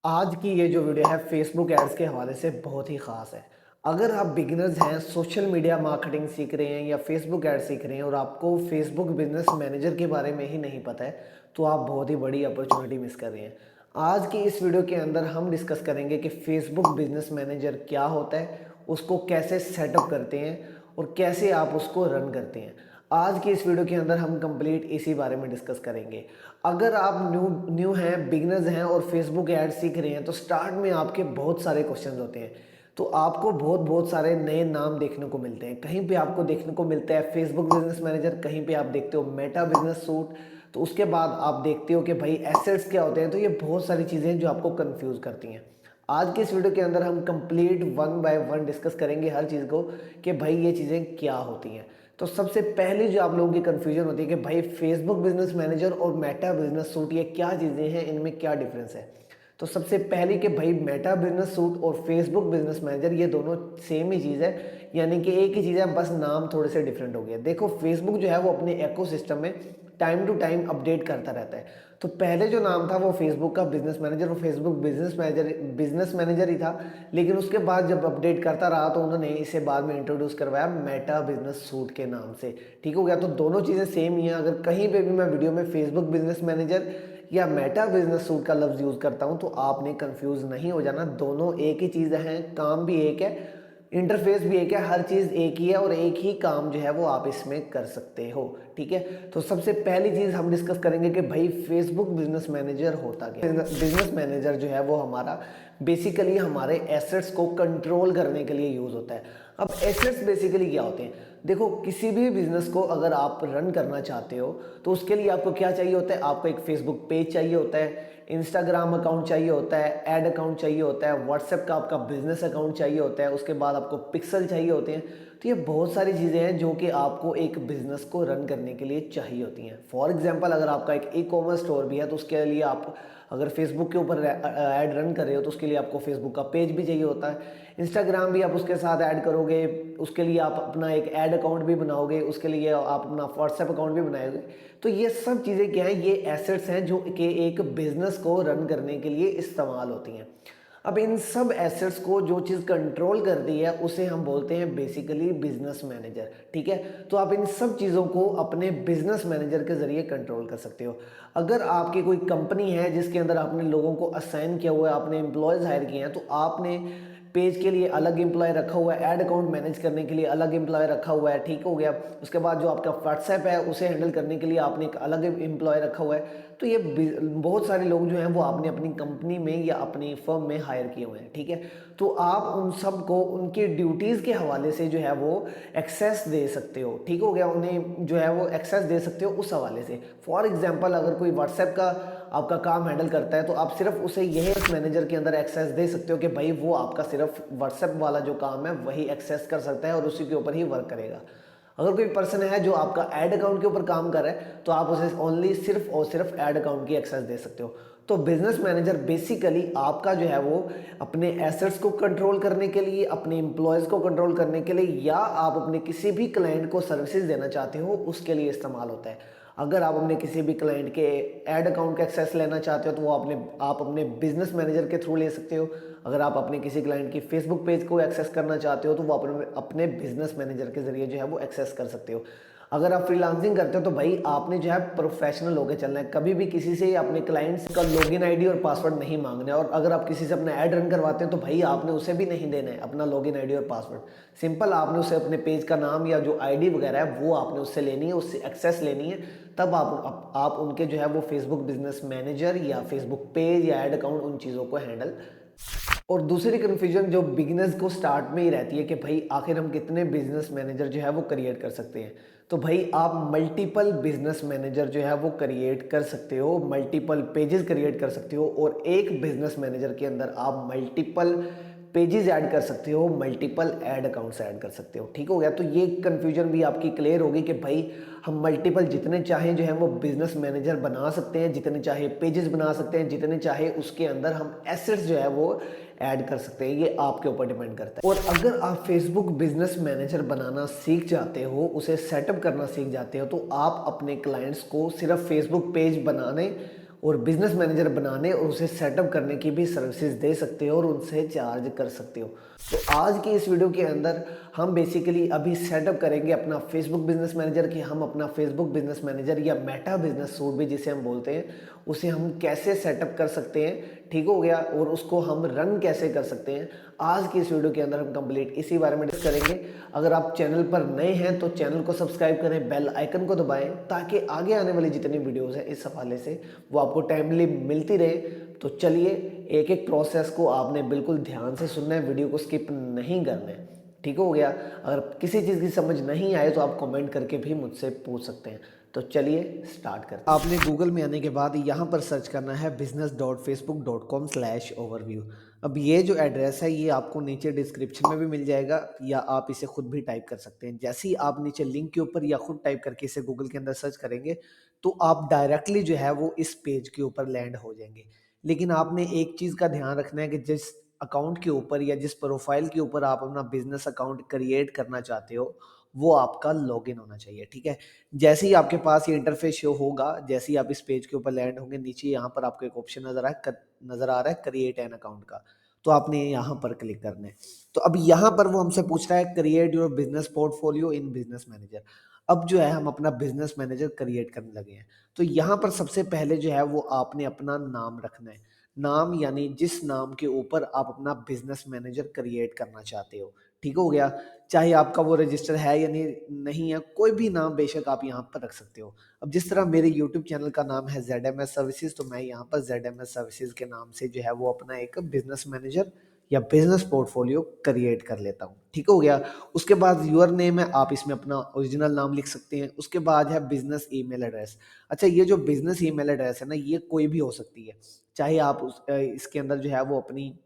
आज की ये जो वीडियो है फेसबुक एड्स के हवाले से बहुत ही ख़ास है। अगर आप बिगिनर्स हैं, सोशल मीडिया मार्केटिंग सीख रहे हैं या फेसबुक एड सीख रहे हैं और आपको फेसबुक बिजनेस मैनेजर के बारे में ही नहीं पता है, तो आप बहुत ही बड़ी अपॉर्चुनिटी मिस कर रहे हैं। आज की इस वीडियो के अंदर हम डिस्कस करेंगे कि फेसबुक बिजनेस मैनेजर क्या होता है, उसको कैसे सेटअप करते हैं और कैसे आप उसको रन करते हैं। आज की इस वीडियो के अंदर हम कंप्लीट इसी बारे में डिस्कस करेंगे। अगर आप न्यू न्यू हैं, बिगिनर्स हैं और फेसबुक ऐड सीख रहे हैं, तो स्टार्ट में आपके बहुत सारे क्वेश्चंस होते हैं। तो आपको बहुत बहुत सारे नए नाम देखने को मिलते हैं। कहीं पे आपको देखने को मिलता है फेसबुक बिजनेस मैनेजर, कहीं पे आप देखते हो मेटा बिजनेस सूट, तो उसके बाद आप देखते हो कि भाई एसेट्स क्या होते हैं। तो ये बहुत सारी चीज़ें हैं जो आपको कंफ्यूज करती हैं। आज के इस वीडियो के अंदर हम complete one by one discuss करेंगे हर चीज़ को कि भाई ये चीज़ें क्या होती हैं। तो सबसे पहली जो आप लोगों की कन्फ्यूजन होती है कि भाई फेसबुक बिजनेस मैनेजर और मेटा बिजनेस सूट ये क्या चीज़ें हैं, इनमें क्या डिफरेंस है। तो सबसे पहले कि भाई मेटा बिजनेस सूट और फेसबुक बिजनेस मैनेजर ये दोनों सेम ही चीज़ है, यानी कि एक ही चीज़ है, बस नाम थोड़े से डिफरेंट हो गया। देखो फेसबुक जो है वो अपने इकोसिस्टम में टाइम टू टाइम अपडेट करता रहता है। तो पहले जो नाम था वो फेसबुक का बिजनेस मैनेजर, वो फेसबुक बिजनेस मैनेजर ही था। लेकिन उसके बाद जब अपडेट करता रहा तो उन्होंने इसे बाद में इंट्रोड्यूस करवाया मेटा बिजनेस सूट के नाम से। ठीक हो गया। तो दोनों चीज़ें सेम ही हैं। अगर कहीं पे भी मैं वीडियो में फेसबुक बिजनेस मैनेजर या मेटा बिजनेस सूट का लफ्ज़ यूज़ करता हूँ तो आपने कंफ्यूज नहीं हो जाना। दोनों एक ही चीज़ हैं, काम भी एक है, इंटरफेस भी एक है, हर चीज़ एक ही है और एक ही काम जो है वो आप इसमें कर सकते हो। ठीक है। तो सबसे पहली चीज़ हम डिस्कस करेंगे कि भाई फेसबुक बिजनेस मैनेजर होता क्या है। बिजनेस मैनेजर जो है वो हमारा बेसिकली हमारे एसेट्स को कंट्रोल करने के लिए यूज़ होता है। अब एसेट्स बेसिकली क्या होते हैं, देखो किसी भी बिजनेस को अगर आप रन करना चाहते हो तो उसके लिए आपको क्या चाहिए होता है, आपको एक फेसबुक पेज चाहिए होता है, इंस्टाग्राम अकाउंट चाहिए होता है, ऐड अकाउंट चाहिए होता है, व्हाट्सएप का आपका बिजनेस अकाउंट चाहिए होता है, उसके बाद आपको पिक्सल चाहिए होते हैं। तो ये बहुत सारी चीज़ें हैं जो कि आपको एक बिजनेस को रन करने के लिए चाहिए होती हैं। फॉर एग्जांपल अगर आपका एक ई कॉमर्स स्टोर भी है तो उसके लिए आप अगर फेसबुक के ऊपर ऐड रन कर रहे हो तो उसके लिए आपको फेसबुक का पेज भी चाहिए होता है। इंस्टाग्राम भी आप उसके साथ ऐड करोगे, उसके लिए आप अपना एक ऐड अकाउंट भी बनाओगे, उसके लिए आप अपना व्हाट्सएप अकाउंट भी बनाओगे। तो ये सब चीज़ें क्या हैं, ये एसेट्स हैं जो कि एक बिजनेस को रन करने के लिए इस्तेमाल होती हैं। अब इन सब एसेट्स को जो चीज़ कंट्रोल करती है उसे हम बोलते हैं बेसिकली बिजनेस मैनेजर। ठीक है। तो आप इन सब चीज़ों को अपने बिजनेस मैनेजर के जरिए कंट्रोल कर सकते हो। अगर आपकी कोई कंपनी है जिसके अंदर आपने लोगों को असाइन किया हुआ है, आपने एम्प्लॉयज़ हायर किए हैं, तो आपने पेज के लिए अलग एम्प्लॉय रखा हुआ है, ऐड अकाउंट मैनेज करने के लिए अलग एम्प्लॉय रखा हुआ है। ठीक हो गया। उसके बाद जो आपका व्हाट्सएप है उसे हैंडल करने के लिए आपने एक अलग एम्प्लॉय रखा हुआ है। तो ये बहुत सारे लोग जो हैं वो आपने अपनी कंपनी में या अपनी फर्म में हायर किए हुए हैं। ठीक है। तो आप उन सब को उनकी ड्यूटीज़ के हवाले से जो है वो एक्सेस दे सकते हो। ठीक हो गया। उन्हें जो है वो एक्सेस दे सकते हो उस हवाले से। फॉर एग्जाम्पल अगर कोई व्हाट्सएप का आपका काम हैंडल करता है तो आप सिर्फ उसे यही उस मैनेजर के अंदर एक्सेस दे सकते हो कि भाई वो आपका सिर्फ व्हाट्सएप वाला जो काम है वही एक्सेस कर सकता है और उसी के ऊपर ही वर्क करेगा। अगर कोई पर्सन है जो आपका ऐड अकाउंट के ऊपर काम कर रहा है तो आप उसे ओनली सिर्फ और सिर्फ ऐड अकाउंट की एक्सेस दे सकते हो। तो बिजनेस मैनेजर बेसिकली आपका जो है वो अपने एसेट्स को कंट्रोल करने के लिए, अपने एम्प्लॉयज़ को कंट्रोल करने के लिए, या आप अपने किसी भी क्लाइंट को सर्विसेज देना चाहते हो उसके लिए इस्तेमाल होता है। अगर आप अपने किसी भी क्लाइंट के ऐड अकाउंट का एक्सेस लेना चाहते हो तो वो आप अपने बिजनेस मैनेजर के थ्रू ले सकते हो। अगर आप अपने किसी क्लाइंट की फेसबुक पेज को एक्सेस करना चाहते हो तो वो अपने बिजनेस मैनेजर के जरिए जो है वो एक्सेस कर सकते हो। अगर आप फ्रीलांसिंग करते हो तो भाई आपने जो है प्रोफेशनल होकर चलना है, कभी भी किसी से अपने क्लाइंट्स का लॉगिन आईडी और पासवर्ड नहीं मांगना है। और अगर आप किसी से अपना ऐड रन करवाते हो तो भाई आपने उसे भी नहीं देना है अपना लॉगिन आईडी और पासवर्ड। सिंपल आपने उसे अपने पेज का नाम या जो आईडी वगैरह है वो आपने उससे लेनी है, उससे एक्सेस लेनी है। तब आप उनके जो है वो फेसबुक बिजनेस मैनेजर या फेसबुक पेज या ऐड अकाउंट उन चीज़ों को हैंडल। और दूसरी कन्फ्यूजन जो बिगिनर्स को स्टार्ट में ही रहती है कि भाई आखिर हम कितने बिजनेस मैनेजर जो है वो क्रिएट कर सकते हैं। तो भाई आप मल्टीपल बिजनेस मैनेजर जो है वो क्रिएट कर सकते हो, मल्टीपल पेजेस क्रिएट कर सकते हो और एक बिजनेस मैनेजर के अंदर आप मल्टीपल पेजेस ऐड कर सकते हो, मल्टीपल ऐड अकाउंट्स ऐड कर सकते हो। ठीक हो गया। तो ये कन्फ्यूजन भी आपकी क्लियर होगी कि भाई हम मल्टीपल जितने चाहें जो है वो बिजनेस मैनेजर बना सकते हैं, जितने चाहे पेजेस बना सकते हैं, जितने चाहे उसके अंदर हम एसेट्स जो है वो ऐड कर सकते हैं। ये आपके ऊपर डिपेंड करता है। और अगर आप फेसबुक बिजनेस मैनेजर बनाना सीख जाते हो, उसे सेटअप करना सीख जाते हो, तो आप अपने क्लाइंट्स को सिर्फ फेसबुक पेज बनाने और बिजनेस मैनेजर बनाने और उसे सेटअप करने की भी सर्विसेज दे सकते हो और उनसे चार्ज कर सकते हो। तो आज की इस वीडियो के अंदर हम बेसिकली अभी सेटअप करेंगे अपना फेसबुक बिजनेस मैनेजर कि हम अपना फेसबुक बिजनेस मैनेजर या मेटा बिजनेस सूट भी जिसे हम बोलते हैं उसे हम कैसे सेटअप कर सकते हैं, ठीक हो गया, और उसको हम रन कैसे कर सकते हैं। आज की इस वीडियो के अंदर हम कंप्लीट इसी बारे में डिस्कस करेंगे। अगर आप चैनल पर नए हैं तो चैनल को सब्सक्राइब करें, बेल आइकन को दबाएं ताकि आगे आने वाली जितनी वीडियोस हैं इस हवाले से वो आपको टाइमली मिलती रहे। तो चलिए, एक एक प्रोसेस को आपने बिल्कुल ध्यान से सुनना है, वीडियो को स्किप नहीं करना है, ठीक हो गया। अगर किसी चीज़ की समझ नहीं आए तो आप कमेंट करके भी मुझसे पूछ सकते हैं। तो चलिए स्टार्ट करते हैं। आपने गूगल में आने के बाद यहाँ पर सर्च करना है business.facebook.com/overview। अब ये जो एड्रेस है ये आपको नीचे डिस्क्रिप्शन में भी मिल जाएगा या आप इसे खुद भी टाइप कर सकते हैं। जैसे ही आप नीचे लिंक के ऊपर या खुद टाइप करके इसे गूगल के अंदर सर्च करेंगे तो आप डायरेक्टली जो है वो इस पेज के ऊपर लैंड हो जाएंगे। लेकिन आपने एक चीज़ का ध्यान रखना है कि जिस अकाउंट के ऊपर या जिस प्रोफाइल के ऊपर आप अपना बिजनेस अकाउंट क्रिएट करना चाहते हो वो आपका लॉगिन होना चाहिए, ठीक है। जैसे ही आपके पास ये इंटरफेस शो होगा, जैसे ही आप इस पेज के ऊपर लैंड होंगे, नीचे यहाँ पर आपको एक ऑप्शन नजर आ रहा है क्रिएट एन अकाउंट का। तो आपने यहाँ पर क्लिक करना है। तो अब यहाँ पर वो हमसे पूछ रहा है create your business portfolio in business manager. अब जो है हम अपना बिजनेस मैनेजर क्रिएट करने लगे हैं। तो यहाँ पर सबसे पहले जो है वो आपने अपना नाम रखना है। नाम यानी जिस नाम के ऊपर आप अपना बिजनेस मैनेजर क्रिएट करना चाहते हो, ठीक हो गया। चाहे आपका वो रजिस्टर है या नहीं है, कोई भी नाम बेशक आप यहाँ पर रख सकते हो। अब जिस तरह मेरे यूट्यूब चैनल का नाम है ZMS सर्विसेज, तो मैं यहाँ पर ZMS सर्विसेज के नाम से जो है वो अपना एक बिजनेस मैनेजर या बिजनेस पोर्टफोलियो क्रिएट कर लेता हूँ, ठीक हो गया। उसके बाद यूर नेम है, आप इसमें अपना ओरिजिनल नाम लिख सकते हैं। उसके बाद है बिजनेस ईमेल एड्रेस। अच्छा, ये जो बिजनेस ईमेल एड्रेस है ना, ये कोई भी हो सकती है। चाहे आप इसके अंदर जो है वो अपनी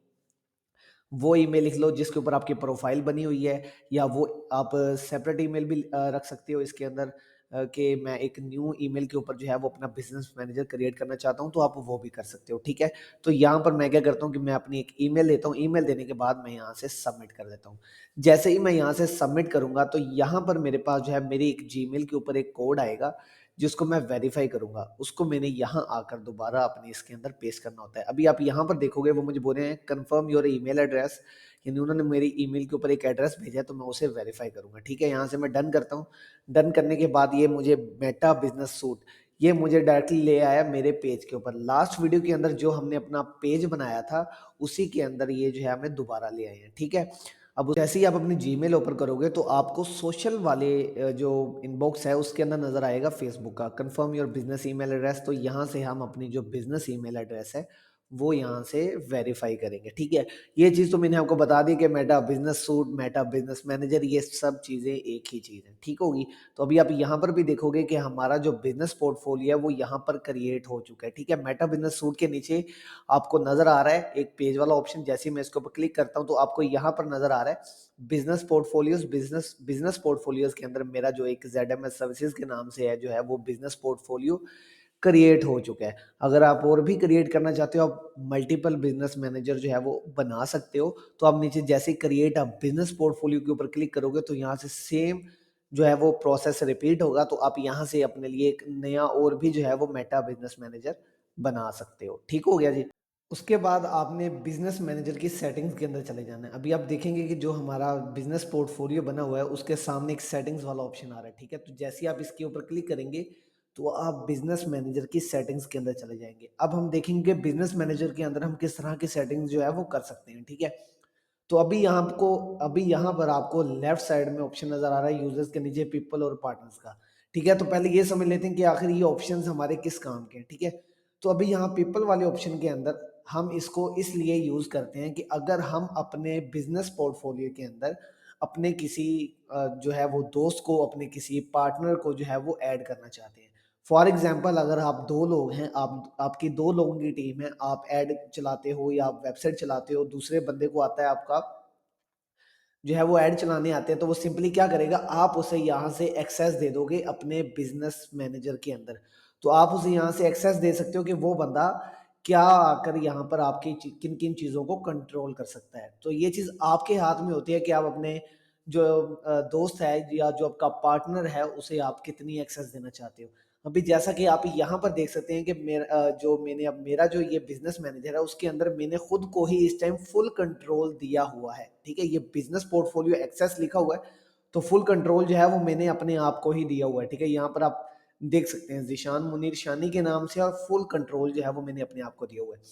वो ईमेल लिख लो जिसके ऊपर आपकी प्रोफाइल बनी हुई है, या वो आप सेपरेट ईमेल भी रख सकते हो इसके अंदर कि मैं एक न्यू ईमेल के ऊपर जो है वो अपना बिजनेस मैनेजर क्रिएट करना चाहता हूँ, तो आप वो भी कर सकते हो, ठीक है। तो यहाँ पर मैं क्या करता हूँ कि मैं अपनी एक ईमेल लेता हूँ। ईमेल देने के बाद मैं यहाँ से सबमिट कर देता हूँ। जैसे ही मैं यहाँ से सबमिट करूँगा तो यहाँ पर मेरे पास जो है मेरी एक जीमेल के ऊपर एक कोड आएगा जिसको मैं वेरीफाई करूँगा। उसको मैंने यहाँ आकर दोबारा अपने इसके अंदर पेस्ट करना होता है। अभी आप यहाँ पर देखोगे वो मुझे बोल रहे हैं कन्फर्म योर ईमेल एड्रेस, यानी उन्होंने मेरी ईमेल के ऊपर एक एड्रेस भेजा है, तो मैं उसे वेरीफाई करूँगा, ठीक है। यहाँ से मैं डन करता हूँ। डन करने के बाद ये मुझे मेटा बिजनेस सूट ये मुझे डायरेक्टली ले आया मेरे पेज के ऊपर। लास्ट वीडियो के अंदर जो हमने अपना पेज बनाया था उसी के अंदर ये जो है हमें दोबारा ले आए हैं, ठीक है। अब जैसे ही आप अपनी जीमेल ओपन करोगे तो आपको सोशल वाले जो इनबॉक्स है उसके अंदर नजर आएगा फेसबुक का confirm your business email address. तो यहाँ से हम अपनी जो बिजनेस ईमेल एड्रेस है वो यहाँ से वेरीफाई करेंगे, ठीक है। ये चीज़ तो मैंने आपको बता दी कि Meta business suit, Meta business manager, ये सब चीज़ें एक ही चीज़ है, ठीक होगी। तो अभी आप यहाँ पर भी देखोगे कि हमारा जो बिजनेस पोर्टफोलियो है वो यहाँ पर क्रिएट हो चुका है, ठीक है। मेटा बिजनेस सूट के नीचे आपको नजर आ रहा है एक पेज वाला ऑप्शन। जैसे ही मैं इसके ऊपर क्लिक करता हूँ तो आपको यहाँ पर नजर आ रहा है बिजनेस पोर्टफोलियोज। बिजनेस पोर्टफोलियोज के अंदर मेरा जो एक ZMS सर्विसेज के नाम से है जो है वो बिजनेस पोर्टफोलियो क्रिएट हो चुका है। अगर आप और भी क्रिएट करना चाहते हो, आप मल्टीपल बिजनेस मैनेजर जो है वो बना सकते हो। तो आप नीचे जैसे क्रिएट अ बिजनेस पोर्टफोलियो के ऊपर क्लिक करोगे तो यहाँ से सेम जो है वो प्रोसेस रिपीट होगा। तो आप यहाँ से अपने लिए एक नया और भी जो है वो मेटा बिजनेस मैनेजर बना सकते हो, ठीक हो गया जी। उसके बाद आपने बिजनेस मैनेजर की सेटिंग्स के अंदर चले जाना है। अभी आप देखेंगे कि जो हमारा बिजनेस पोर्टफोलियो बना हुआ है उसके सामने एक सेटिंग्स वाला ऑप्शन आ रहा है, ठीक है। तो जैसे ही आप इसके ऊपर क्लिक करेंगे तो आप बिजनेस मैनेजर की सेटिंग्स के अंदर चले जाएंगे। अब हम देखेंगे बिजनेस मैनेजर के अंदर हम किस तरह की सेटिंग्स जो है वो कर सकते हैं, ठीक है। तो अभी यहाँ पर आपको लेफ्ट साइड में ऑप्शन नजर आ रहा है यूजर्स के नीचे पीपल और पार्टनर्स का, ठीक है। तो पहले ये समझ लेते हैं कि आखिर ये ऑप्शंस हमारे किस काम के हैं, ठीक है। तो अभी यहाँ पीपल वाले ऑप्शन के अंदर हम इसको इसलिए यूज करते हैं कि अगर हम अपने बिजनेस पोर्टफोलियो के अंदर अपने किसी जो है वो दोस्त को, अपने किसी पार्टनर को जो है वो ऐड करना चाहते हैं। फॉर एग्जाम्पल, अगर आप दो लोग हैं, आप आपकी दो लोगों की टीम है, आप ऐड चलाते हो या आप वेबसाइट चलाते हो, दूसरे बंदे को आता है आपका जो है वो ऐड चलाने आते हैं, तो वो सिंपली क्या करेगा, आप उसे यहाँ से एक्सेस दे दोगे अपने बिजनेस मैनेजर के अंदर। तो आप उसे यहाँ से एक्सेस दे सकते हो कि वो बंदा क्या आकर यहाँ पर आपकी किन किन चीज़ों को कंट्रोल कर सकता है। तो ये चीज़ आपके हाथ में होती है कि आप अपने जो दोस्त है या जो आपका पार्टनर है उसे आप कितनी एक्सेस देना चाहते हो। अभी जैसा कि आप यहाँ पर देख सकते हैं कि मेरा जो ये बिजनेस मैनेजर है उसके अंदर मैंने खुद को ही इस टाइम फुल कंट्रोल दिया हुआ है। ठीक है, ये बिजनेस पोर्टफोलियो एक्सेस लिखा हुआ है, तो फुल कंट्रोल जो है वो मैंने अपने आप को ही दिया हुआ है। ठीक है, यहाँ पर आप देख सकते हैं ज़ीशान मुनीर शानी के नाम से, और फुल कंट्रोल जो है वो मैंने अपने आप को दिया हुआ है।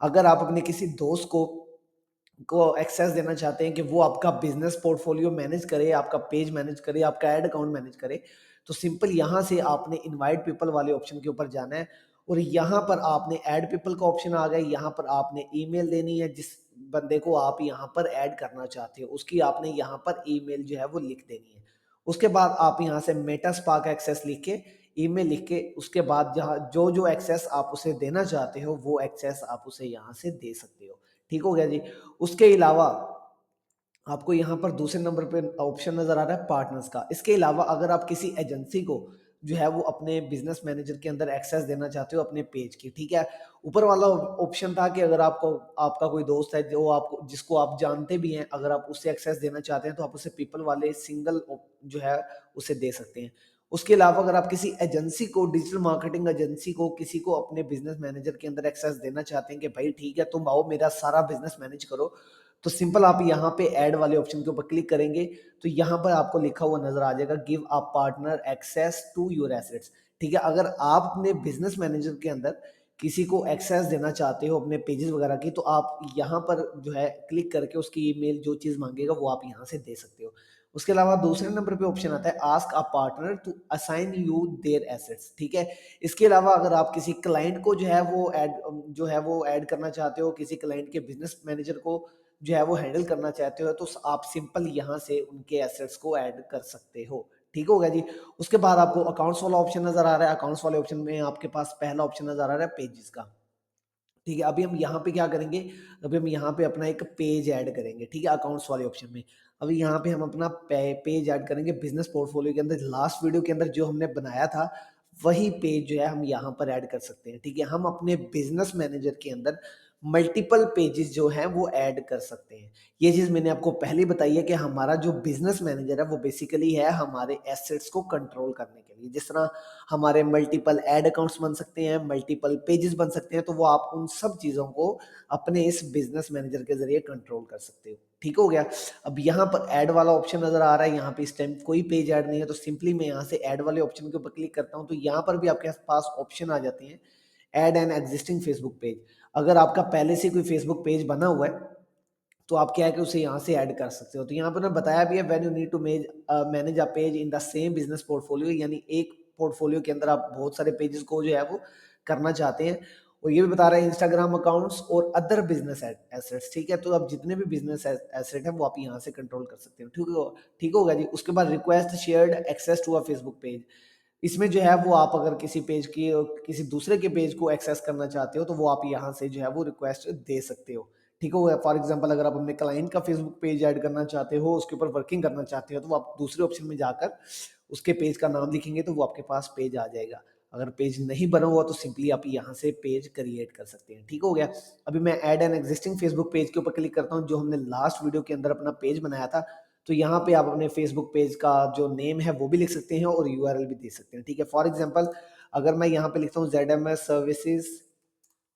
अगर आप अपने किसी दोस्त को एक्सेस देना चाहते हैं कि वो आपका बिजनेस पोर्टफोलियो मैनेज करे, आपका पेज मैनेज करे, आपका ऐड अकाउंट मैनेज करे, तो सिंपल यहाँ से आपने इनवाइट पीपल वाले ऑप्शन के ऊपर जाना है, और यहाँ पर आपने ऐड पीपल का ऑप्शन आ गया। यहाँ पर आपने ईमेल देनी है, जिस बंदे को आप यहाँ पर ऐड करना चाहते हो उसकी आपने यहाँ पर ईमेल जो है वो लिख देनी है। उसके बाद आप यहाँ से मेटा स्पार्क एक्सेस लिख के, ईमेल लिख के, उसके बाद जहाँ जो जो एक्सेस आप उसे देना चाहते हो वो एक्सेस आप उसे यहाँ से दे सकते हो। ठीक हो गया जी। उसके अलावा आपको यहाँ पर दूसरे नंबर पे ऑप्शन नज़र आ रहा है पार्टनर्स का। इसके अलावा अगर आप किसी एजेंसी को जो है वो अपने बिजनेस मैनेजर के अंदर एक्सेस देना चाहते हो अपने पेज की, ठीक है। ऊपर वाला ऑप्शन था कि अगर आपको आपका कोई दोस्त है जो आपको जिसको आप जानते भी हैं, अगर आप उसे एक्सेस देना चाहते हैं तो आप उसे पीपल वाले सिंगल जो है उसे दे सकते हैं। उसके अलावा अगर आप किसी एजेंसी को, डिजिटल मार्केटिंग एजेंसी को, किसी को अपने बिजनेस मैनेजर के अंदर एक्सेस देना चाहते हैं कि भाई ठीक है तुम आओ मेरा सारा बिजनेस मैनेज करो, तो सिंपल आप यहाँ पे ऐड वाले ऑप्शन के ऊपर क्लिक करेंगे, तो यहाँ पर आपको लिखा हुआ नजर आ जाएगा give a partner access to your assets. ठीक है, अगर आप अपने बिजनेस मैनेजर के अंदर किसी को एक्सेस देना चाहते हो अपने पेजेस वगैरह की, तो आप यहाँ पर जो है क्लिक करके उसकी ईमेल जो चीज़ मांगेगा वो आप यहाँ से दे सकते हो। उसके अलावा दूसरे नंबर पे ऑप्शन आता है ask a partner to assign you their assets. ठीक है, इसके अलावा अगर आप किसी क्लाइंट को जो है वो ऐड करना चाहते हो, किसी क्लाइंट के बिजनेस मैनेजर को जो है वो हैंडल करना चाहते हो, तो आप सिंपल यहाँ से उनके एसेट्स को ऐड कर सकते हो। ठीक हो गया जी। उसके बाद आपको अकाउंट्स वाला ऑप्शन नजर आ रहा है। अकाउंट्स वाले ऑप्शन में आपके पास पहला ऑप्शन नजर आ रहा है पेजेस का। ठीक है, अभी हम यहाँ पे क्या करेंगे, अभी हम यहाँ पे अपना एक पेज ऐड करेंगे। ठीक है, अकाउंट्स वाले ऑप्शन में अभी यहाँ पे हम अपना पेज ऐड करेंगे बिजनेस पोर्टफोलियो के अंदर। लास्ट वीडियो के अंदर जो हमने बनाया था वही पेज जो है हम यहाँ पर ऐड कर सकते हैं। ठीक है, हम अपने बिजनेस मैनेजर के अंदर मल्टीपल पेजेस जो हैं वो ऐड कर सकते हैं। ये चीज़ मैंने आपको पहले ही बताई है कि हमारा जो बिजनेस मैनेजर है वो बेसिकली है हमारे एसेट्स को कंट्रोल करने के लिए। जिस तरह हमारे मल्टीपल ऐड अकाउंट्स बन सकते हैं, मल्टीपल पेजेस बन सकते हैं, तो वो आप उन सब चीज़ों को अपने इस बिजनेस मैनेजर के ज़रिए कंट्रोल कर सकते हो। ठीक हो गया। अब यहाँ पर ऐड वाला ऑप्शन नज़र आ रहा है, यहाँ पे इस टाइम कोई पेज ऐड नहीं है, तो सिंपली मैं यहाँ से ऐड वाले ऑप्शन के ऊपर क्लिक करता हूँ, तो यहाँ पर भी आपके पास ऑप्शन आ जाते हैं add an existing Facebook page. अगर आपका पहले से कोई फेसबुक पेज बना हुआ है तो आप क्या है कि उसे यहाँ से ऐड कर सकते हो। तो यहाँ पर मैंने बताया भी है when you need to manage a page in the same business portfolio, यानी एक पोर्टफोलियो के अंदर आप बहुत सारे पेजेस को जो है वो करना चाहते हैं। और ये भी बता रहा है इंस्टाग्राम अकाउंट्स और अदर बिजनेस एसेट्स। ठीक है, तो आप जितने भी बिजनेस एसेट है वो आप यहाँ से कंट्रोल कर सकते हो। ठीक होगा जी। उसके बाद request shared access to a Facebook page. इसमें जो है वो आप अगर किसी पेज की किसी दूसरे के पेज को एक्सेस करना चाहते हो तो वो आप यहाँ से जो है वो रिक्वेस्ट दे सकते हो। ठीक हो गया। फॉर एग्जांपल अगर आप अपने क्लाइंट का फेसबुक पेज ऐड करना चाहते हो, उसके ऊपर वर्किंग करना चाहते हो, तो वो आप दूसरे ऑप्शन में जाकर उसके पेज का नाम लिखेंगे तो वो आपके पास पेज आ जाएगा। अगर पेज नहीं बना हुआ तो सिंपली आप यहाँ से पेज क्रिएट कर सकते हैं। ठीक हो गया। अभी मैं add an existing Facebook page के ऊपर क्लिक करता हूँ, जो हमने लास्ट वीडियो के अंदर अपना पेज बनाया था। तो यहाँ पे आप अपने फेसबुक पेज का जो नेम है वो भी लिख सकते हैं और यूआरएल भी दे सकते हैं। ठीक है, फॉर एग्जांपल अगर मैं यहाँ पे लिखता हूँ ZMS सर्विसेज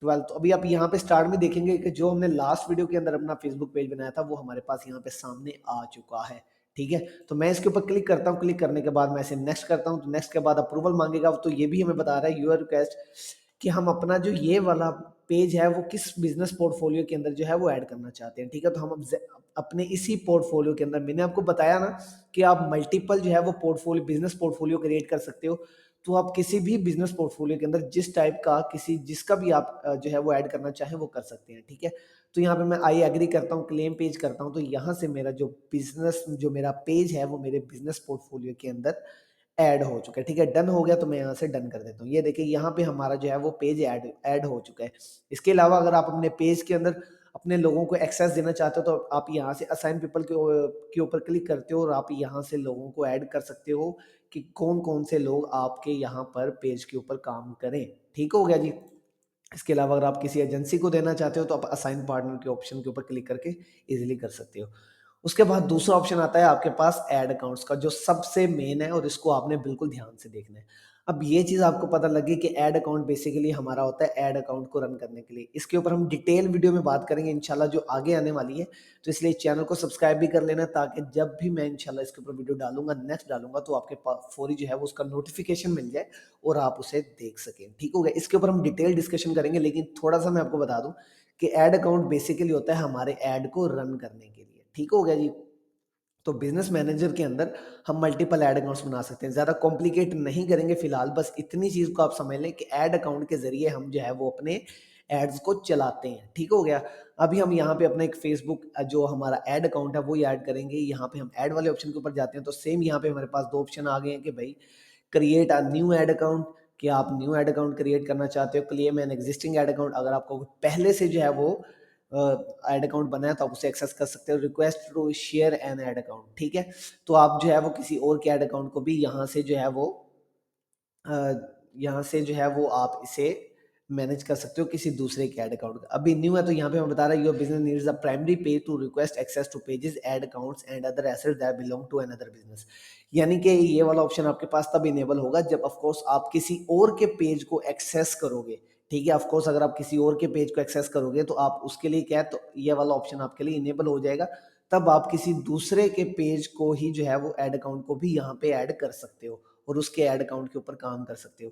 12, तो अभी आप यहाँ पे स्टार्ट में देखेंगे कि जो हमने लास्ट वीडियो के अंदर अपना फेसबुक पेज बनाया था वो हमारे पास यहाँ पे सामने आ चुका है। ठीक है, तो मैं इसके ऊपर क्लिक करता हूँ। क्लिक करने के बाद मैं इसे नेक्स्ट करता हूँ, तो नेक्स्ट के बाद अप्रूवल मांगेगा। तो ये भी हमें बता रहा है यूर रिक्वेस्ट कि हम अपना जो ये वाला पेज है वो किस बिजनेस पोर्टफोलियो के अंदर जो है वो ऐड करना चाहते हैं। ठीक है, तो हम अपने इसी पोर्टफोलियो के अंदर, मैंने आपको बताया ना कि आप मल्टीपल जो है वो पोर्टफोलियो बिजनेस पोर्टफोलियो क्रिएट कर सकते हो। तो आप किसी भी बिजनेस पोर्टफोलियो के अंदर जिस टाइप का जिसका भी आप जो है वो ऐड करना चाहें वो कर सकते हैं। ठीक है, तो यहाँ पे मैं आई एग्री करता हूँ, क्लेम पेज करता हूँ, तो यहाँ से मेरा जो मेरा पेज है वो मेरे बिजनेस पोर्टफोलियो के अंदर ऐड हो चुका है। ठीक है, डन हो गया, तो मैं यहाँ से डन कर देता हूँ। ये देखिए यहाँ पे हमारा जो है वो पेज ऐड हो चुका है। इसके अलावा अगर आप अपने पेज के अंदर अपने लोगों को एक्सेस देना चाहते हो तो आप यहाँ से असाइन पीपल के ऊपर क्लिक करते हो और आप यहाँ से लोगों को ऐड कर सकते हो कि कौन कौन से लोग आपके यहाँ पर पेज के ऊपर काम करें। ठीक हो गया जी। इसके अलावा अगर आप किसी एजेंसी को देना चाहते हो तो आप असाइन पार्टनर के ऑप्शन के ऊपर क्लिक करके इजीली कर सकते हो। उसके बाद दूसरा ऑप्शन आता है आपके पास ऐड अकाउंट्स का, जो सबसे मेन है और इसको आपने बिल्कुल ध्यान से देखना है। अब ये चीज़ आपको पता लगी कि ऐड अकाउंट बेसिकली हमारा होता है ऐड अकाउंट को रन करने के लिए। इसके ऊपर हम डिटेल वीडियो में बात करेंगे इंशाल्लाह जो आगे आने वाली है। तो इसलिए चैनल को सब्सक्राइब भी कर लेना ताकि जब भी मैं इंशाल्लाह इसके ऊपर वीडियो डालूँगा, नेक्स्ट डालूँगा तो आपके फौरी जो है वो उसका नोटिफ़िकेशन मिल जाए और आप उसे देख सकें। ठीक हो गया? इसके ऊपर हम डिटेल डिस्कशन करेंगे, लेकिन थोड़ा-सा मैं आपको बता दूँ कि ऐड अकाउंट बेसिकली होता है हमारे ऐड को रन करने के लिए। ठीक हो गया जी? तो बिजनेस मैनेजर के अंदर हम मल्टीपल ऐड अकाउंट्स बना सकते हैं। ज़्यादा कॉम्प्लिकेट नहीं करेंगे फिलहाल, बस इतनी चीज़ को आप समझ लें कि ऐड अकाउंट के ज़रिए हम जो है वो अपने एड्स को चलाते हैं। ठीक हो गया? अभी हम यहाँ पे अपना एक फेसबुक जो हमारा ऐड अकाउंट है वो ही ऐड करेंगे। यहाँ पे हम ऐड वाले ऑप्शन के ऊपर जाते हैं तो सेम यहाँ पे हमारे पास 2 ऑप्शन आ गए हैं कि भाई create a new ad account, कि आप न्यू ऐड अकाउंट क्रिएट करना चाहते हो, claim an existing ad account, अगर आपको पहले से जो है वो ऐड अकाउंट बनाया तो आप उसे एक्सेस कर सकते हो। Request to share an ad account, ठीक है? तो आप जो है वो किसी और के ऐड अकाउंट को भी यहाँ से जो है वो अ, यहाँ से जो है वो आप इसे मैनेज कर सकते हो किसी दूसरे के ऐड अकाउंट का। अभी न्यू है तो यहाँ पे मैं बता रहा हूँ your business needs a primary page to request access to pages, ad accounts and other assets that belong to another business. यानी कि ये वाला ऑप्शन आपके पास तब इनेबल होगा जब ऑफ कोर्स आप किसी और के पेज को एक्सेस करोगे। ठीक है? ऑफ कोर्स अगर आप किसी और के पेज को एक्सेस करोगे तो आप उसके लिए क्या है, तो ये वाला ऑप्शन आपके लिए इनेबल हो जाएगा। तब आप किसी दूसरे के पेज को ही जो है वो ऐड अकाउंट को भी यहाँ पे ऐड कर सकते हो और उसके ऐड अकाउंट के ऊपर काम कर सकते हो।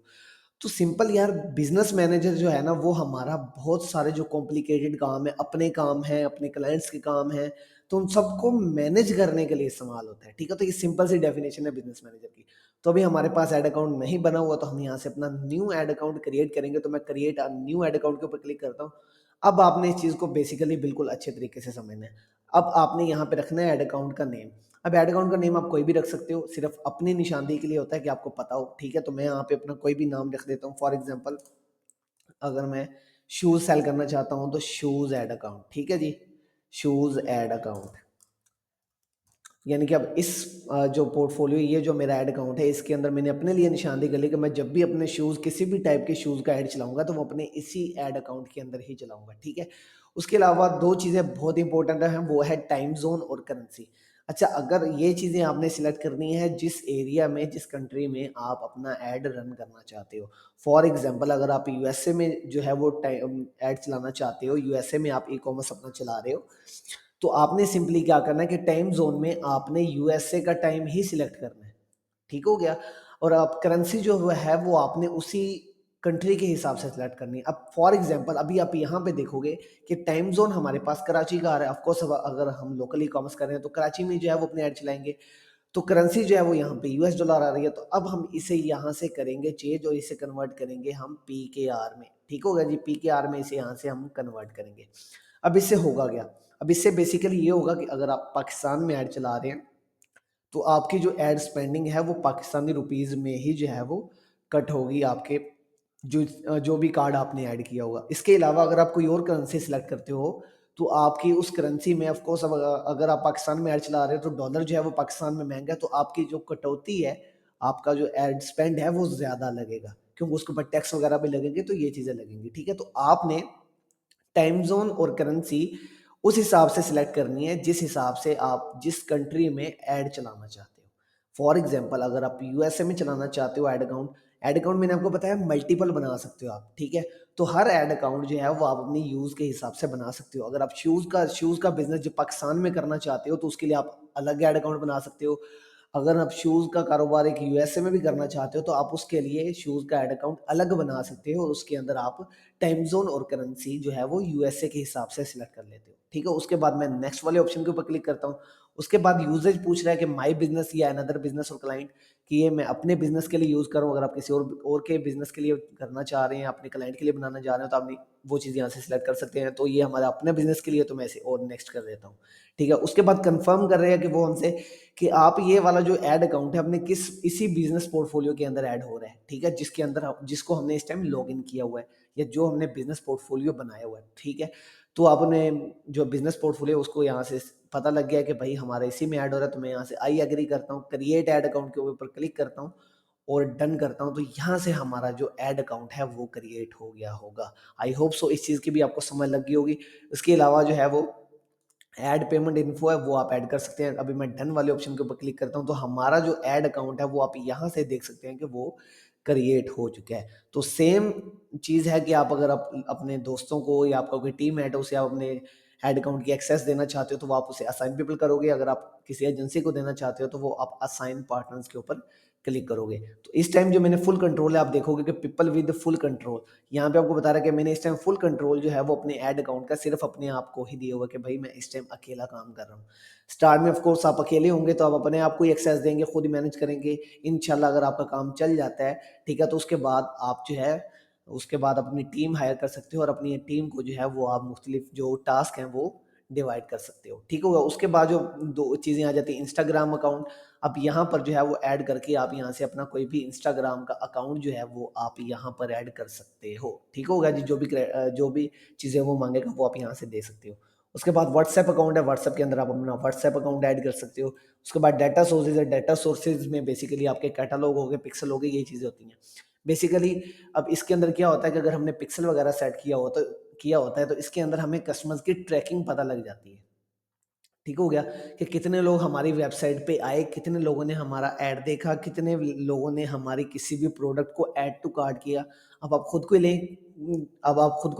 तो सिंपल यार, बिजनेस मैनेजर जो है ना वो हमारा बहुत सारे जो कॉम्प्लिकेटेड काम है, अपने काम है, अपने क्लाइंट्स के काम है, तो उन सबको मैनेज करने के लिए इस्तेमाल होता है। ठीक है? तो ये सिंपल सी डेफिनेशन है बिजनेस मैनेजर की। तो अभी हमारे पास ऐड अकाउंट नहीं बना हुआ तो हम यहाँ से अपना न्यू ऐड अकाउंट क्रिएट करेंगे। तो मैं create a new ad account के ऊपर क्लिक करता हूँ। अब आपने इस चीज़ को बेसिकली बिल्कुल अच्छे तरीके से समझना है। अब आपने यहाँ पे रखना है ऐड अकाउंट का नेम। अब ऐड अकाउंट का नेम आप कोई भी रख सकते हो, सिर्फ अपनी निशानदेही के लिए होता है कि आपको पता हो। ठीक है? तो मैं यहाँ पे अपना कोई भी नाम रख देता हूँ। फॉर एग्जांपल अगर मैं शूज़ सेल करना चाहता हूँ तो शूज़ ऐड अकाउंट, ठीक है जी? शूज़ ऐड अकाउंट, यानी कि अब इस जो पोर्टफोलियो, ये जो मेरा ऐड अकाउंट है इसके अंदर मैंने अपने लिए निशानदेही कर ली कि मैं जब भी अपने शूज़, किसी भी टाइप के शूज़ का ऐड चलाऊँगा तो वो अपने इसी ऐड अकाउंट के अंदर ही चलाऊँगा। ठीक है? उसके अलावा 2 चीज़ें बहुत इंपॉर्टेंट हैं, वो है टाइम ज़ोन और करेंसी। अच्छा, अगर ये चीज़ें आपने सिलेक्ट करनी है जिस एरिया में, जिस कंट्री में आप अपना ऐड रन करना चाहते हो। फॉर एग्ज़ाम्पल अगर आप यूएसए में जो है वो ऐड चलाना चाहते हो, यूएसए में आप ई-कॉमर्स अपना चला रहे हो, तो आपने सिंपली क्या करना है कि टाइम ज़ोन में आपने यूएसए का टाइम ही सिलेक्ट करना है। ठीक हो गया? और अब करेंसी जो वो है वो आपने उसी कंट्री के हिसाब से सिलेक्ट करनी है। अब फॉर एग्ज़ाम्पल अभी आप यहाँ पे देखोगे कि टाइम ज़ोन हमारे पास कराची का आ रहा है। ऑफ कोर्स अब अगर हम लोकल ई-कॉमर्स कर रहे हैं तो कराची में जो है वो अपने ऐड चलाएँगे। तो करेंसी जो है वो यहाँ पे यूएस डॉलर आ रही है, तो अब हम इसे यहाँ से करेंगे चेंज और इसे कन्वर्ट करेंगे हम पीकेआर में। ठीक हो गया जी? पीकेआर में इसे यहाँ से हम कन्वर्ट करेंगे। अब इससे होगा क्या? अब इससे बेसिकली ये होगा कि अगर आप पाकिस्तान में ऐड चला रहे हैं तो आपकी जो एड स्पेंडिंग है वो पाकिस्तानी रुपीज़ में ही जो है वो कट होगी आपके जो भी कार्ड आपने ऐड किया होगा। इसके अलावा अगर आप कोई और करेंसी सेलेक्ट करते हो तो आपकी उस करेंसी में ऑफ कोर्स, अब अगर आप पाकिस्तान में ऐड चला रहे हो तो डॉलर जो है वो पाकिस्तान में महँगा है, तो आपकी जो कटौती है, आपका जो एड स्पेंड है वो ज़्यादा लगेगा, क्योंकि उसके ऊपर टैक्स वगैरह भी लगेंगे, तो ये चीज़ें लगेंगी। ठीक है? तो आपने टाइम ज़ोन और करेंसी उस हिसाब से सिलेक्ट करनी है जिस हिसाब से आप जिस कंट्री में ऐड चलाना चाहते हो। फॉर एग्ज़ाम्पल अगर आप यूएसए में चलाना चाहते हो ऐड अकाउंट मैंने आपको बताया मल्टीपल बना सकते हो आप, ठीक है? तो हर ऐड अकाउंट जो है वो आप अपनी यूज़ के हिसाब से बना सकते हो। अगर आप शूज़ का बिज़नेस जो पाकिस्तान में करना चाहते हो तो उसके लिए आप अलग ऐड अकाउंट बना सकते हो। अगर आप शूज़ का कारोबार एक यूएसए में भी करना चाहते हो तो आप उसके लिए शूज़ का ऐड अकाउंट अलग बना सकते हो और उसके अंदर आप टाइम ज़ोन और करेंसी जो है वो यूएसए के हिसाब से सिलेक्ट कर लेते हो। ठीक है? उसके बाद मैं नेक्स्ट वाले ऑप्शन के ऊपर क्लिक करता हूँ। उसके बाद यूसेज पूछ रहा है कि माय बिज़नेस या अनदर बिज़नेस और क्लाइंट, कि ये मैं अपने बिज़नेस के लिए यूज़ करूँ। अगर आप किसी और के बिज़नेस के लिए करना चाह रहे हैं, अपने क्लाइंट के लिए बनाना चाह रहे हो तो आप वो चीज़ यहाँ से सिलेक्ट कर सकते हैं। तो ये हमारा अपने बिज़नेस के लिए, तो मैं इसे और नेक्स्ट कर देता हूँ। ठीक है? उसके बाद कन्फर्म कर रहे हैं कि वो हमसे कि आप ये वाला जो ऐड अकाउंट है अपने किस इसी बिज़नेस पोर्टफोलियो के अंदर ऐड हो रहा है। ठीक है? जिसके अंदर जिसको हमने इस टाइम लॉगिन किया हुआ है या जो हमने बिज़नेस पोर्टफोलियो बनाया हुआ है। ठीक है? तो आपने जो बिज़नेस पोर्टफोलियो उसको यहाँ से पता लग गया कि भाई हमारा इसी में ऐड हो रहा है, तो मैं यहाँ से आई एग्री करता हूँ, क्रिएट ऐड अकाउंट के ऊपर क्लिक करता हूँ और डन करता हूँ। तो यहाँ से हमारा जो ऐड अकाउंट है वो क्रिएट हो गया होगा। आई होप सो इस चीज़ की भी आपको समझ लग गई होगी। इसके अलावा जो है वो ऐड पेमेंट इन्फो है वो आप ऐड कर सकते हैं। अभी मैं डन वाले ऑप्शन के ऊपर क्लिक करता हूँ तो हमारा जो ऐड अकाउंट है वो आप यहाँ से देख सकते हैं कि वो क्रिएट हो चुका है। तो सेम चीज़ है कि आप अगर आप अपने दोस्तों को या आपका कोई टीम मेट है उसे आप अपने एड अकाउंट की एक्सेस देना चाहते हो तो वो आप उसे असाइन पीपल करोगे। अगर आप किसी एजेंसी को देना चाहते हो तो वो आप असाइन पार्टनर्स के ऊपर क्लिक करोगे। तो इस टाइम जो मैंने फुल कंट्रोल है आप देखोगे कि पीपल विद फुल कंट्रोल, यहाँ पे आपको बता रहा है कि मैंने इस टाइम फुल कंट्रोल जो है वो अपने एड अकाउंट का सिर्फ अपने आप को ही दिया हुआ कि भाई मैं इस टाइम अकेला काम कर रहा हूँ। स्टार्ट में ऑफ कोर्स आप अकेले होंगे तो आप अपने आप को ही एक्सेस देंगे, खुद ही मैनेज करेंगे। इंशाल्लाह अगर आपका काम चल जाता है, ठीक है, तो उसके बाद आप जो है उसके बाद अपनी टीम हायर कर सकते हो और अपनी टीम को जो है वो आप मुख्तलिफ जो टास्क हैं वो डिवाइड कर सकते हो। ठीक होगा। उसके बाद जो दो चीज़ें आ जाती हैं, इंस्टाग्राम अकाउंट। अब यहाँ पर जो है वो ऐड करके आप यहाँ से अपना कोई भी इंस्टाग्राम का अकाउंट जो है वो आप यहाँ पर ऐड कर सकते हो। ठीक होगा जी। जो भी चीज़ें वो मांगेगा वो आप यहाँ से दे सकते हो। उसके बाद व्हाट्सएप अकाउंट है, व्हाट्सएप के अंदर आप अपना व्हाट्सएप अकाउंट ऐड कर सकते हो। उसके बाद डाटा सोर्सेज है, डाटा सोर्सेज में बेसिकली आपके कैटलॉग हो गए, पिक्सल हो गए, ये चीज़ें होती हैं बेसिकली। अब इसके अंदर क्या होता है कि अगर हमने पिक्सल वगैरह सेट किया होता है तो इसके अंदर हमें कस्टमर्स की ट्रैकिंग पता लग जाती है। ठीक हो गया कि कितने लोग हमारी वेबसाइट पे आए, कितने लोगों ने हमारा ऐड देखा, कितने लोगों ने हमारी किसी भी प्रोडक्ट को ऐड टू कार्ट किया। अब आप खुद को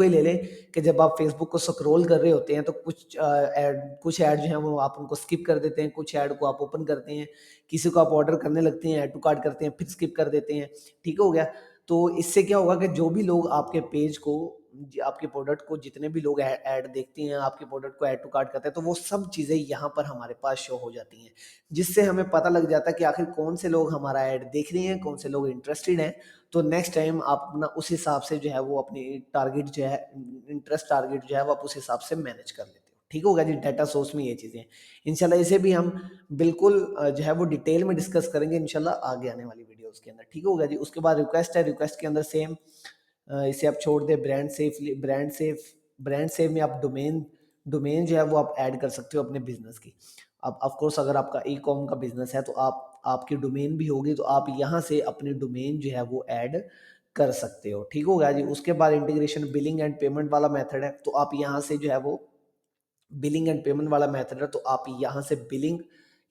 ही ले लें कि जब आप फेसबुक को स्क्रॉल कर रहे होते हैं तो कुछ ऐड जो है वो आप उनको स्किप कर देते हैं, कुछ ऐड को आप ओपन करते हैं, किसी को आप ऑर्डर करने लगते हैं, ऐड टू कार्ट करते हैं, फिर स्किप कर देते हैं। ठीक हो गया। तो इससे क्या होगा कि जो भी लोग आपके पेज को, आपके प्रोडक्ट को, जितने भी लोग ऐड देखते हैं, आपके प्रोडक्ट को ऐड टू कार्ट करते हैं, तो वो सब चीज़ें यहाँ पर हमारे पास शो हो जाती हैं, जिससे हमें पता लग जाता है कि आखिर कौन से लोग हमारा ऐड देख रहे हैं, कौन से लोग इंटरेस्टेड हैं। तो नेक्स्ट टाइम आप अपना उस हिसाब से जो है वो अपनी टारगेट जो है, इंटरेस्ट टारगेट जो है वो आप उस हिसाब से मैनेज कर लेते हो। ठीक होगा जी। डाटा सोर्स में ये चीज़ें हैं। इंशाल्लाह इसे भी हम बिल्कुल जो है वो डिटेल में डिस्कस करेंगे इंशाल्लाह आगे आने वाली वीडियोस के अंदर। ठीक होगा जी। उसके बाद रिक्वेस्ट है, रिक्वेस्ट के अंदर सेम इसे आप छोड़ दें। ब्रांड सेफ में आप डोमेन डोमेन जो है वो आप ऐड कर सकते हो अपने बिजनेस की। अब ऑफ कोर्स अगर आपका ई कॉम का बिजनेस है तो आपकी डोमेन भी होगी तो आप यहाँ से अपनी डोमेन जो है वो ऐड कर सकते हो। ठीक होगा जी। उसके बाद इंटीग्रेशन बिलिंग एंड पेमेंट वाला मेथड है, तो आप यहाँ से जो है वो बिलिंग एंड पेमेंट वाला मेथड है, तो आप यहाँ से बिलिंग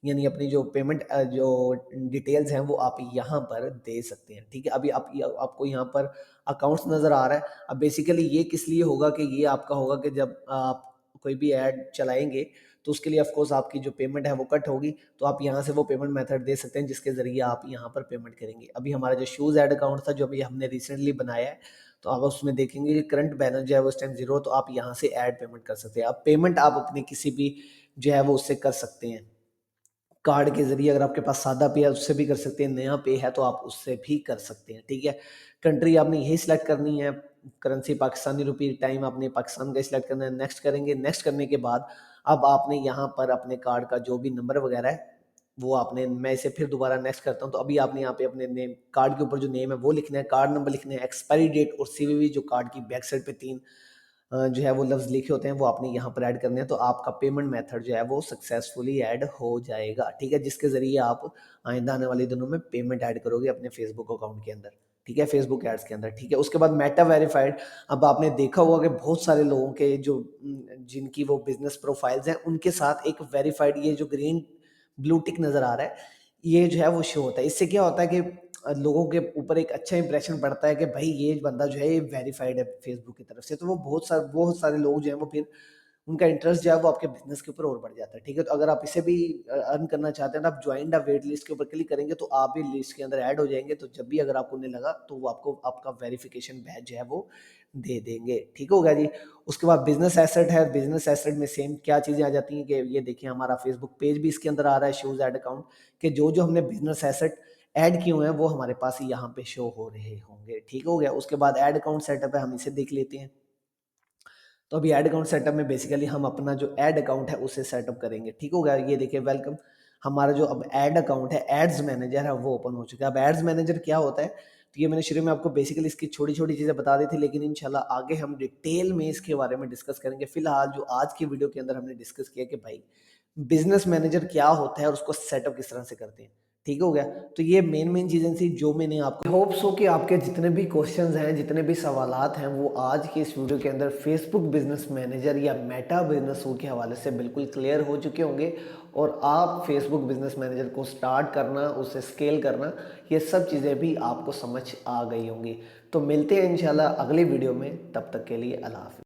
यानी अपनी जो पेमेंट जो डिटेल्स हैं वो आप यहाँ पर दे सकते हैं। ठीक है। अभी आपको यहाँ पर अकाउंट्स नज़र आ रहा है। अब बेसिकली ये किस लिए होगा कि ये आपका होगा कि जब आप कोई भी ऐड चलाएंगे तो उसके लिए ऑफ कोर्स आपकी जो पेमेंट है वो कट होगी, तो आप यहाँ से वो पेमेंट मेथड दे सकते हैं जिसके ज़रिए आप यहाँ पर पेमेंट करेंगे। अभी हमारा जो शूज़ ऐड अकाउंट था जो अभी हमने रिसेंटली बनाया है, तो आप उसमें देखेंगे कि करंट बैलेंस जो है वो उस टाइम जीरो, तो आप यहाँ से ऐड पेमेंट कर सकते हैं। आप पेमेंट आप अपने किसी भी जो है वो उससे कर सकते हैं कार्ड के जरिए। अगर आपके पास सादा पे है उससे भी कर सकते हैं, नया पे है तो आप उससे भी कर सकते हैं। ठीक है। कंट्री आपने यही सिलेक्ट करनी है, करेंसी पाकिस्तानी रुपी, टाइम आपने पाकिस्तान का सिलेक्ट करना है। नेक्स्ट करेंगे। नेक्स्ट करने के बाद अब आपने यहाँ पर अपने कार्ड का जो भी नंबर वगैरह है वो आपने, मैं इसे फिर दोबारा नेक्स्ट करता हूँ, तो अभी आपने यहाँ पे अपने नेम, कार्ड के ऊपर जो नेम है वो लिखना है, कार्ड नंबर लिखना है, एक्सपायरी डेट और सीवीवी जो कार्ड की बैक साइड पे 3 जो है वो लफ्ज़ लिखे होते हैं वो आपने यहाँ पर ऐड करने हैं, तो आपका पेमेंट मेथड जो है वो सक्सेसफुली ऐड हो जाएगा। ठीक है। जिसके ज़रिए आप आइंदा आने वाले दिनों में पेमेंट ऐड करोगे अपने फेसबुक अकाउंट के अंदर। ठीक है। फेसबुक एड्स के अंदर। ठीक है। उसके बाद मेटा वेरीफाइड। अब आपने देखा होगा कि बहुत सारे लोगों के जो जिनकी वो बिजनेस प्रोफाइल्स हैं उनके साथ एक वेरीफाइड ये जो ग्रीन ब्लू टिक नज़र आ रहा है, ये जो है वो शो होता है। इससे क्या होता है कि लोगों के ऊपर एक अच्छा इंप्रेशन पड़ता है कि भाई ये बंदा जो है ये वेरीफाइड है फेसबुक की तरफ से, तो वो बहुत सारे लोग जो हैं वो फिर उनका इंटरेस्ट जो है वो आपके बिजनेस के ऊपर और बढ़ जाता है। ठीक है। तो अगर आप इसे भी अर्न करना चाहते हैं तो आप ज्वाइन द वेट लिस्ट के ऊपर क्लिक करेंगे तो आप भी लिस्ट के अंदर ऐड हो जाएंगे, तो जब भी अगर आपको उन्हें लगा तो वो आपको आपका वेरिफिकेशन बैच जो है वो दे देंगे। ठीक हो गया जी। उसके बाद बिजनेस एसेट है। बिजनेस एसेट में सेम क्या चीज़ें आ जाती हैं कि ये देखिए हमारा फेसबुक पेज भी इसके अंदर आ रहा है, शोज एड अकाउंट के जो जो हमने बिजनेस एसेट ऐड किए हुए हैं वो हमारे पास यहाँ पे शो हो रहे होंगे। ठीक हो गया। उसके बाद ऐड अकाउंट सेटअप है, हम इसे देख लेते हैं। तो अभी ऐड अकाउंट सेटअप में बेसिकली हम अपना जो ऐड अकाउंट है उसे सेटअप करेंगे। ठीक हो गया। ये देखिए वेलकम, हमारा जो अब ऐड अकाउंट है, एड्स मैनेजर है, वो ओपन हो चुका है। अब एड्स मैनेजर क्या होता है, तो ये मैंने शुरू में आपको बेसिकली इसकी छोटी छोटी चीज़ें बता दी थी, लेकिन इंशाल्लाह आगे हम डिटेल में इसके बारे में डिस्कस करेंगे। फिलहाल जो आज की वीडियो के अंदर हमने डिस्कस किया कि भाई बिजनेस मैनेजर क्या होता है और उसको सेटअप किस तरह से करते हैं। ठीक हो गया। तो ये मेन चीज़ें थी जो मैंने आपको होप सो कि आपके जितने भी क्वेश्चंस हैं, जितने भी सवालात हैं, वो आज की इस वीडियो के अंदर फेसबुक बिजनेस मैनेजर या मेटा बिजनेस टूल के हवाले से बिल्कुल क्लियर हो चुके होंगे और आप फेसबुक बिजनेस मैनेजर को स्टार्ट करना, उसे स्केल करना, ये सब चीज़ें भी आपको समझ आ गई होंगी। तो मिलते हैं इंशाल्लाह अगली वीडियो में, तब तक के लिए अल्लाह हाफ़िज़।